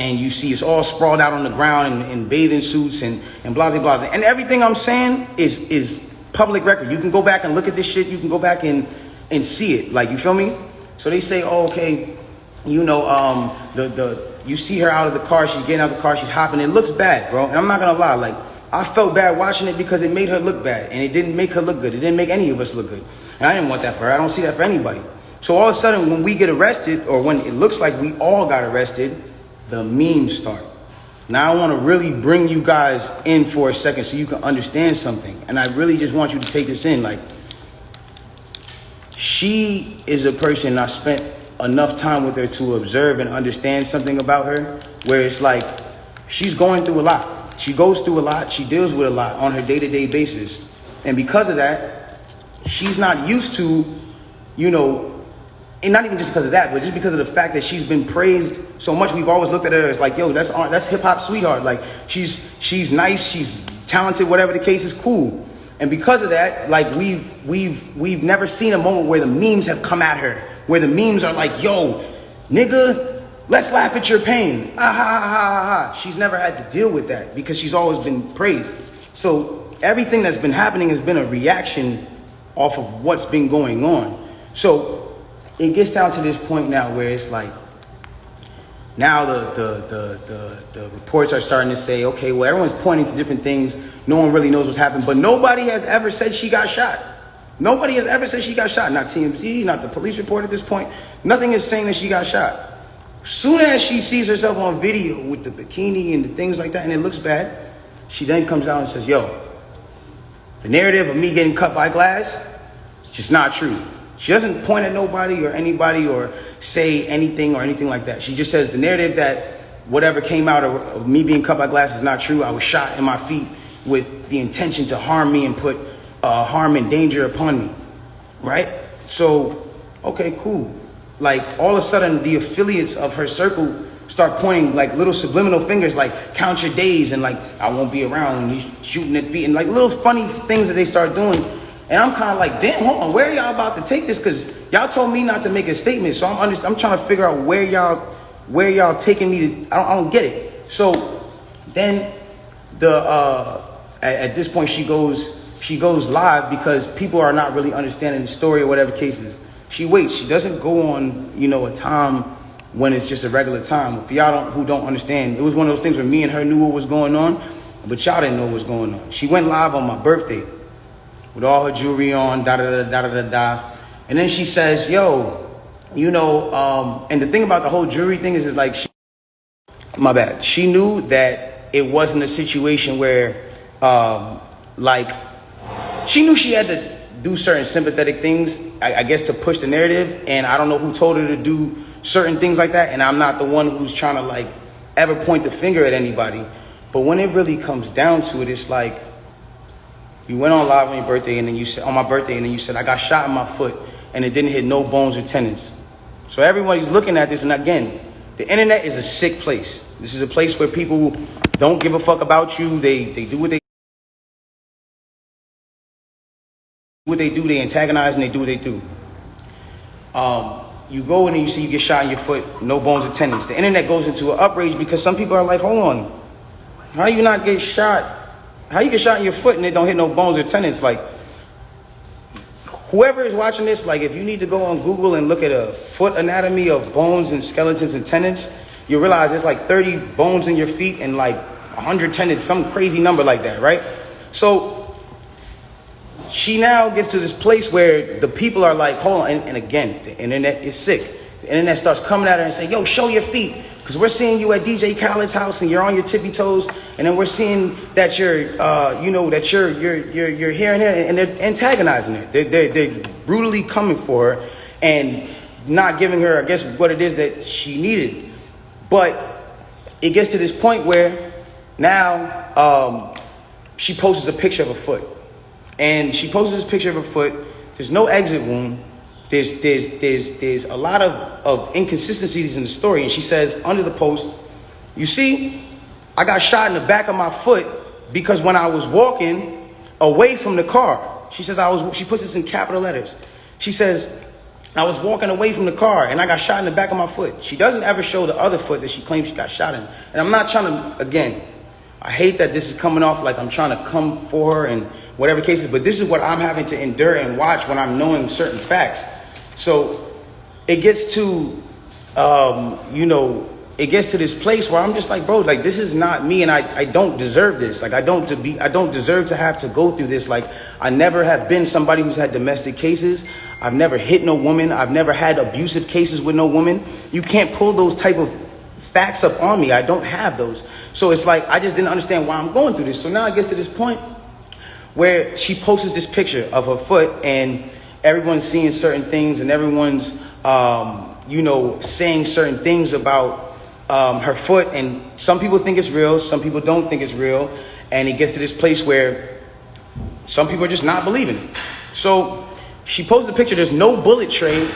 and you see it's all sprawled out on the ground in bathing suits and blah, blah, blah. And everything I'm saying is public record. You can go back and look at this shit. You can go back and see it. Like, you feel me? So they say, oh, okay, you know, you see her out of the car. She's getting out of the car. She's hopping. It looks bad, bro. And I'm not going to lie. Like, I felt bad watching it because it made her look bad. And it didn't make her look good. It didn't make any of us look good. And I didn't want that for her. I don't see that for anybody. So all of a sudden, when we get arrested, or when it looks like we all got arrested, the memes start. Now I want to really bring you guys in for a second so you can understand something. And I really just want you to take this in. Like, she is a person I spent enough time with her to observe and understand something about her, where it's like she's going through a lot. She goes through a lot. She deals with a lot on her day-to-day basis. And because of that, she's not used to, you know, and not even just because of that, but just because of the fact that she's been praised so much. We've always looked at her as like, yo, that's hip hop sweetheart. Like, she's nice, she's talented, whatever the case is, cool. And because of that, like, we've never seen a moment where the memes have come at her, where the memes are like, yo, nigga, let's laugh at your pain. Ah, ha, ha, ha, ha. She's never had to deal with that because she's always been praised. So everything that's been happening has been a reaction off of what's been going on. So it gets down to this point now where it's like, now the reports are starting to say, okay, well, everyone's pointing to different things. No one really knows what's happened, but nobody has ever said she got shot. Nobody has ever said she got shot. Not TMZ, not the police report at this point. Nothing is saying that she got shot. Soon as she sees herself on video with the bikini and the things like that, and it looks bad, she then comes out and says, yo, the narrative of me getting cut by glass, it's just not true. She doesn't point at nobody or anybody or say anything or anything like that. She just says the narrative that whatever came out of me being cut by glass is not true. I was shot in my feet with the intention to harm me and put harm and danger upon me, right? So, okay, cool. Like, all of a sudden, the affiliates of her circle start pointing like little subliminal fingers, like count your days and like, I won't be around when you shooting at feet, and like little funny things that they start doing. And I'm kind of like, damn, hold on, where are y'all about to take this? Because y'all told me not to make a statement. So I'm trying to figure out where y'all taking me to. I don't get it. So then at this point she goes live because people are not really understanding the story or whatever cases. She waits. She doesn't go on, you know, a time when it's just a regular time. For y'all who don't understand, it was one of those things where me and her knew what was going on, but y'all didn't know what was going on. She went live on my birthday with all her jewelry on, da-da-da-da-da-da-da. And then she says, yo, you know, and the thing about the whole jewelry thing is like, my bad. She knew that it wasn't a situation where, like, she knew she had to do certain sympathetic things, I guess, to push the narrative. And I don't know who told her to do certain things like that. And I'm not the one who's trying to, like, ever point the finger at anybody. But when it really comes down to it, it's like, you went on live on your birthday, and then you said, on my birthday, and then you said, I got shot in my foot, and it didn't hit no bones or tendons. So everybody's looking at this, and again, the internet is a sick place. This is a place where people don't give a fuck about you. They do what they do. They antagonize, and they do what they do. You go in and you see you get shot in your foot, no bones or tendons. The internet goes into an outrage because some people are like, hold on, how you not get shot? How you get shot in your foot and it don't hit no bones or tendons? Like, whoever is watching this, like, if you need to go on Google and look at a foot anatomy of bones and skeletons and tendons, you realize there's like 30 bones in your feet and like 100 tendons, some crazy number like that, right? So she now gets to this place where the people are like, hold on. And again, the internet is sick. The internet starts coming at her and saying, yo, show your feet. Because we're seeing you at DJ Khaled's house and you're on your tippy toes, and then we're seeing that you're, that you're here and there, and they're antagonizing her. They're brutally coming for her and not giving her, I guess, what it is that she needed. But it gets to this point where now she posts a picture of her foot, and she posts this picture of her foot. There's no exit wound. There's a lot of inconsistencies in the story. And she says under the post, you see, I got shot in the back of my foot because when I was walking away from the car, she says she puts this in capital letters. She says, I was walking away from the car and I got shot in the back of my foot. She doesn't ever show the other foot that she claims she got shot in. And I'm not trying to, again, I hate that this is coming off like I'm trying to come for her and whatever cases, but this is what I'm having to endure and watch when I'm knowing certain facts. So it gets to, it gets to this place where I'm just like, bro, like, this is not me, and I don't deserve this. Like, I don't deserve to have to go through this. Like, I never have been somebody who's had domestic cases. I've never hit no woman. I've never had abusive cases with no woman. You can't pull those type of facts up on me. I don't have those. So it's like, I just didn't understand why I'm going through this. So now it gets to this point where she posts this picture of her foot and everyone's seeing certain things and everyone's, saying certain things about her foot, and some people think it's real, some people don't think it's real, and it gets to this place where some people are just not believing it. So she posted a picture. There's no bullet tray.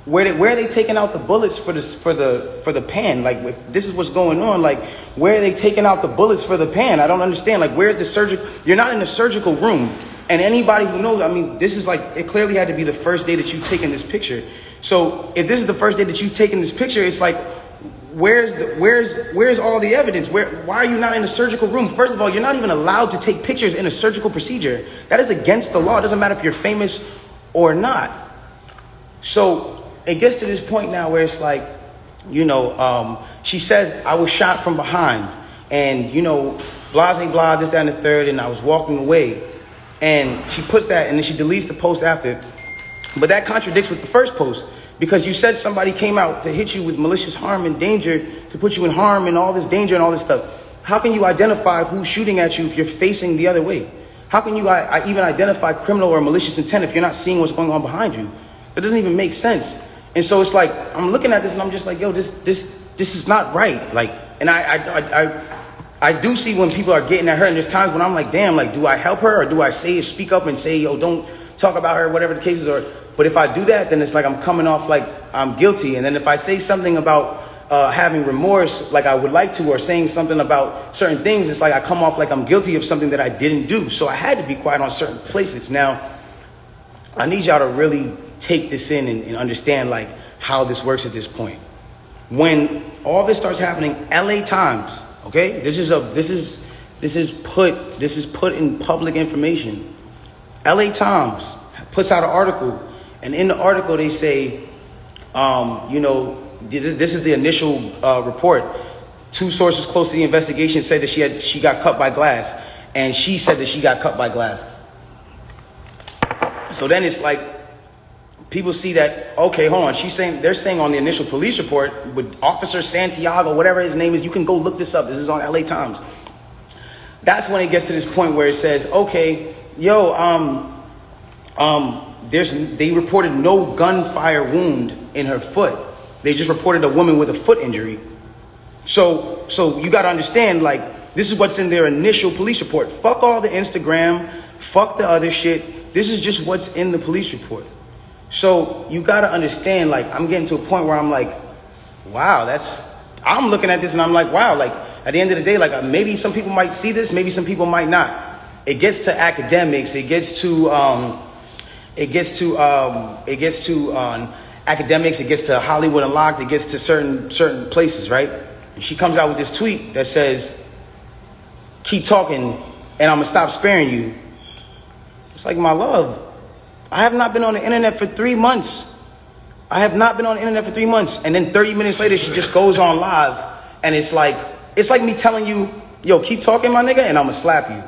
Where are they taking out the bullets for the pan? Like, if this is what's going on, like, where are they taking out the bullets for the pan? I don't understand. Like, where's the surgical? You're not in the surgical room, and anybody who knows, I mean, this is like, it clearly had to be the first day that you've taken this picture. So if this is the first day that you've taken this picture, it's like, where's all the evidence? Why are you not in a surgical room? First of all, you're not even allowed to take pictures in a surgical procedure. That is against the law. It doesn't matter if you're famous or not. So it gets to this point now where it's like, she says, I was shot from behind, and, blah, blah, blah, this, that, and the third, and I was walking away. And she puts that, and then she deletes the post after. But that contradicts with the first post, because you said somebody came out to hit you with malicious harm and danger, to put you in harm and all this danger and all this stuff. How can you identify who's shooting at you if you're facing the other way? How can you even identify criminal or malicious intent if you're not seeing what's going on behind you? That doesn't even make sense. And so it's like, I'm looking at this and I'm just like, yo, this is not right. Like, and I do see when people are getting at her, and there's times when I'm like, damn, like, do I help her, or do I speak up and say, yo, don't talk about her, whatever the cases are. But if I do that, then it's like I'm coming off like I'm guilty. And then if I say something about having remorse, like I would like to, or saying something about certain things, it's like I come off like I'm guilty of something that I didn't do. So I had to be quiet on certain places. Now, I need y'all to really take this in and understand like how this works at this point. When all this starts happening, LA Times, okay? This is put in public information. LA Times puts out an article, and in the article they say, this is the initial report. Two sources close to the investigation said that she got cut by glass, and she said that she got cut by glass. So then it's like, people see that, okay, hold on. They're saying on the initial police report with Officer Santiago, whatever his name is, you can go look this up. This is on LA Times. That's when it gets to this point where it says, okay, they reported no gunfire wound in her foot. They just reported a woman with a foot injury. So you got to understand, like, this is what's in their initial police report. Fuck all the Instagram, fuck the other shit. This is just what's in the police report. So you got to understand, like, I'm getting to a point where I'm like, wow, I'm looking at this and I'm like, wow, like, at the end of the day, like, maybe some people might see this, maybe some people might not. It gets to academics, it gets to academics, it gets to Hollywood Unlocked, it gets to certain places, right? And she comes out with this tweet that says, keep talking and I'm gonna stop sparing you. It's like, my love, I have not been on the internet for 3 months. And then 30 minutes later, she just goes on live, and it's like me telling you, yo, keep talking, my nigga, and I'm gonna slap you.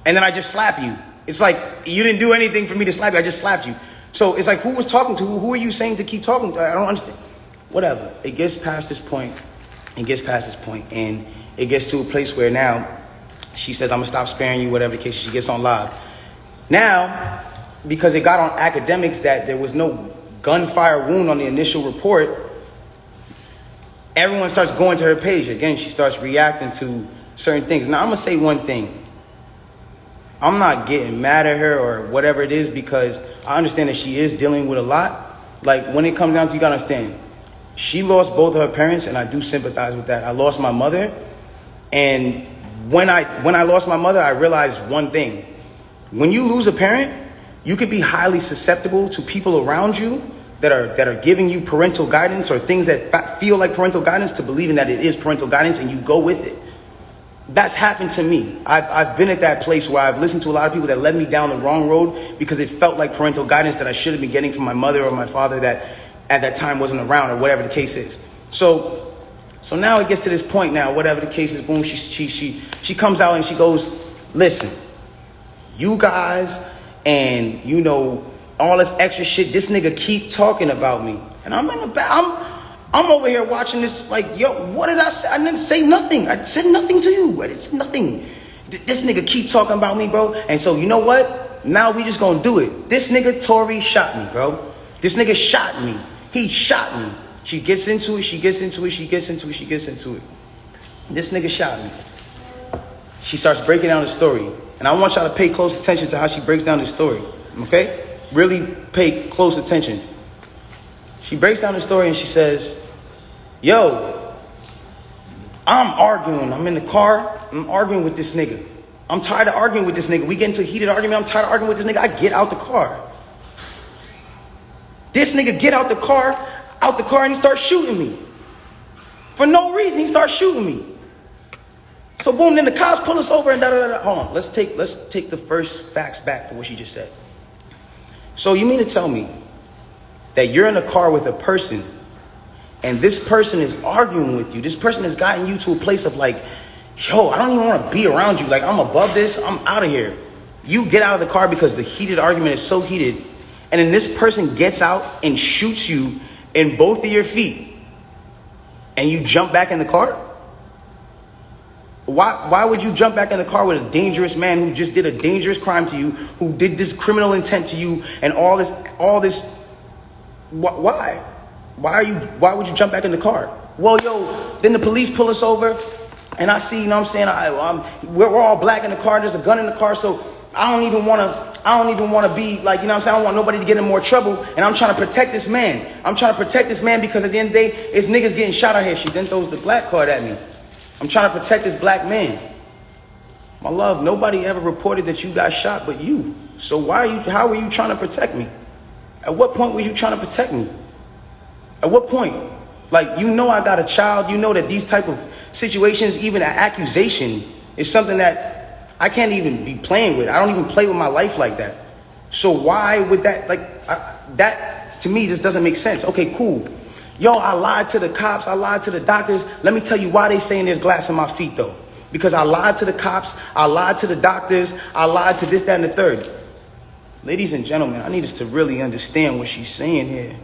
And then I just slap you. It's like, you didn't do anything for me to slap you. I just slapped you. So it's like, who was talking to who? Who are you saying to keep talking to? I don't understand. Whatever. It gets past this point. And it gets to a place where now she says, I'm going to stop sparing you, whatever the case. She gets on live. Now, because it got on academics that there was no gunfire wound on the initial report, everyone starts going to her page. Again, she starts reacting to certain things. Now, I'm going to say one thing. I'm not getting mad at her or whatever it is, because I understand that she is dealing with a lot. Like, when it comes down to, you gotta understand, she lost both of her parents, and I do sympathize with that. I lost my mother, and when I lost my mother, I realized one thing. When you lose a parent, you could be highly susceptible to people around you that are giving you parental guidance, or things that feel like parental guidance, to believing that it is parental guidance and you go with it. That's happened to me. I've been at that place where I've listened to a lot of people that led me down the wrong road because it felt like parental guidance that I should have been getting from my mother or my father that at that time wasn't around, or whatever the case is. So now it gets to this point now, whatever the case is, boom, she comes out and she goes, listen, you guys and, you know, all this extra shit, this nigga keep talking about me. And I'm in the back, I'm over here watching this like, yo, what did I say? I didn't say nothing. I said nothing to you. It's nothing. This nigga keep talking about me, bro. And so, you know what? Now we just gonna do it. This nigga Tory shot me, bro. This nigga shot me. He shot me. She gets into it. This nigga shot me. She starts breaking down the story. And I want y'all to pay close attention to how she breaks down the story. Okay? Really pay close attention. She breaks down the story and she says, yo, I'm arguing. I'm in the car. I'm arguing with this nigga. I'm tired of arguing with this nigga. We get into a heated argument. I'm tired of arguing with this nigga. I get out the car. This nigga get out the car and he starts shooting me. For no reason, he starts shooting me. So boom, then the cops pull us over and da-da-da-da. Hold on, let's take the first facts back for what she just said. So you mean to tell me that you're in a car with a person and this person is arguing with you? This person has gotten you to a place of like, yo, I don't even want to be around you. Like, I'm above this. I'm out of here. You get out of the car because the heated argument is so heated. And then this person gets out and shoots you in both of your feet. And you jump back in the car? Why would you jump back in the car with a dangerous man who just did a dangerous crime to you, who did this criminal intent to you and all this? Why? Why would you jump back in the car? Well, yo, then the police pull us over and I see, you know what I'm saying? We're all black in the car. There's a gun in the car. So I don't even want to be like, you know what I'm saying? I don't want nobody to get in more trouble. And I'm trying to protect this man. Because at the end of the day, it's niggas getting shot out here. She then throws the black card at me. I'm trying to protect this black man. My love, nobody ever reported that you got shot but you. So how are you trying to protect me? At what point were you trying to protect me? At what point? Like, you know I got a child. You know that these type of situations, even an accusation, is something that I can't even be playing with. I don't even play with my life like that. So why would that, that to me just doesn't make sense. Okay, cool. Yo, I lied to the cops. I lied to the doctors. Let me tell you why they saying there's glass in my feet, though. Because I lied to the cops. I lied to the doctors. I lied to this, that, and the third. Ladies and gentlemen, I need us to really understand what she's saying here.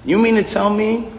You mean to tell me